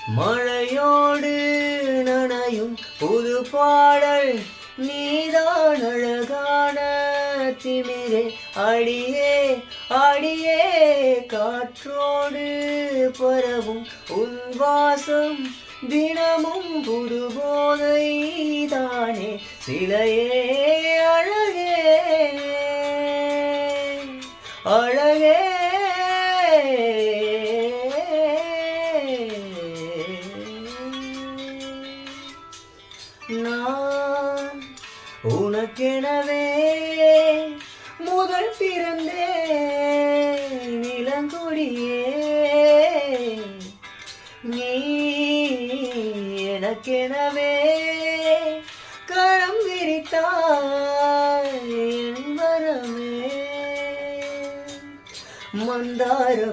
மழையோடு நனையும் புது பாடல் நீதான் அழகான திமிரே அடியே அடியே காற்றோடு பரவும் உன் வாசம் தினமும் புது போதை தானே சிலையே அழகே அழகே நான் உனக்கெனவே முதல் பிறந்தே நிலங்கொடியே நீ எனக்கெனவே கரம் விரித்தாய் என் வரமே மந்தார